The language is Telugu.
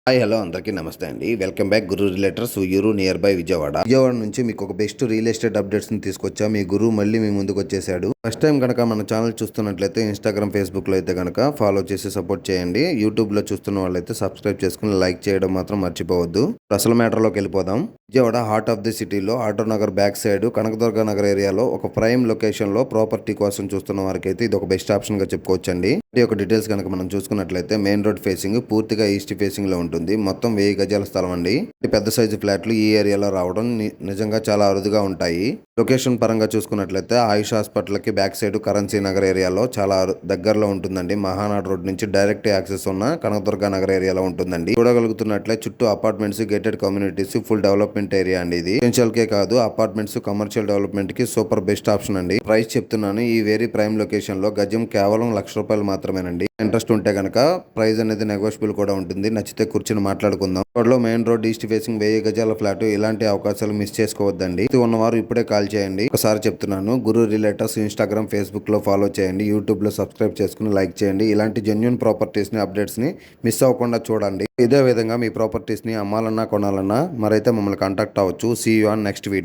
హాయ్ హలో అందరికీ నమస్తే అండి. Welcome back Guru రిలేటర్స్ Uyyuru near by Vijayawada నుంచి మీకు ఒక బెస్ట్ రియల్ ఎస్టేట్ అప్డేట్స్ని తీసుకొచ్చా. మీ గురువు మళ్ళీ మీ ముందుకు వచ్చేసాడు. ఫస్ట్ టైం కనుక మన ఛానల్ చూస్తున్నట్లయితే ఇన్స్టాగ్రామ్ ఫేస్బుక్లో అయితే కనుక ఫాలో చేసి సపోర్ట్ చేయండి. యూట్యూబ్లో చూస్తున్న వాళ్ళైతే సబ్స్క్రైబ్ చేసుకుని లైక్ చేయడం మాత్రం మర్చిపోవద్దు. అసలు మ్యాటర్లోకి వెళ్ళిపోదాం. విజయవాడ హార్ట్ ఆఫ్ ది సిటీలో auto Nagar back side Kanakadurga Nagar ఏరియాలో ఒక ప్రైమ్ లొకేషన్లో ప్రాపర్టీ కోసం చూస్తున్న వారికి అయితే ఇది ఒక బెస్ట్ ఆప్షన్గా చెప్పుకోవచ్చండి. ఈ యొక్క డీటెయిల్స్ కనుక మనం చూసుకున్నట్లయితే మెయిన్ రోడ్ ఫేసింగ్ పూర్తిగా ఈస్ట్ ఫేసింగ్ లో ఉంటుంది. మొత్తం 1000 గజాల స్థలం అండి. పెద్ద సైజు ఫ్లాట్లు ఈ ఏరియాలో రావడం నిజంగా చాలా అరుదుగా ఉంటాయి. లొకేషన్ పరంగా చూసుకున్నట్లయితే ఆయుష్ హాస్పిటల్ కి బ్యాక్ సైడ్ కరెన్సీ నగర్ ఏరియాలో చాలా దగ్గరలో ఉంటుందండి. మహానాడు రోడ్ నుంచి డైరెక్ట్ యాక్సెస్ ఉన్న కనకదుర్గ నగర్ ఏరియాలో ఉంటుందండి. చూడగలుగుతున్నట్లే చుట్టూ apartments, gated communities, full development area అండి. ఇది రెసిడెన్షియల్ కే కాదు అపార్ట్మెంట్స్, కమర్షియల్ డెవలప్మెంట్ కి సూపర్ బెస్ట్ ఆప్షన్ అండి. ప్రైస్ చెప్తున్నాను, ఈ వెరీ ప్రైమ్ లొకేషన్ లో గజం కేవలం ₹1,00,000 మాత్రమేనండి. ఇంట్రెస్ట్ ఉంటే కనుక ప్రైస్ అనేది నెగోషియబుల్ కూడా ఉంటుంది. నచ్చితే కూర్చొని మాట్లాడుకుందాం. రోడ్లో మెయిన్ రోడ్ ఈస్ట్ ఫేసింగ్ 1000 గజాల ఫ్లాట్. ఇలాంటి అవకాశాలు మిస్ చేసుకోవద్దండి. ఉన్నవారు ఇప్పుడే కాల్ చేయండి. ఒకసారి చెప్తున్నాను, గురు రిలేటర్స్ ఇన్స్టాగ్రామ్ ఫేస్బుక్ లో ఫాలో చేయండి. యూట్యూబ్ లో సబ్స్క్రైబ్ చేసుకుని లైక్ చేయండి. ఇలాంటి జెన్యున్ ప్రాపర్టీస్ ని అప్డేట్స్ ని మిస్ అవ్వకుండా చూడండి. ఇదే విధంగా మీ ప్రాపర్టీస్ ని అమ్మాలన్నా కొనాలన్నా మరైతే మమ్మల్ని కాంటాక్ట్ అవ్వచ్చు. See you on next video.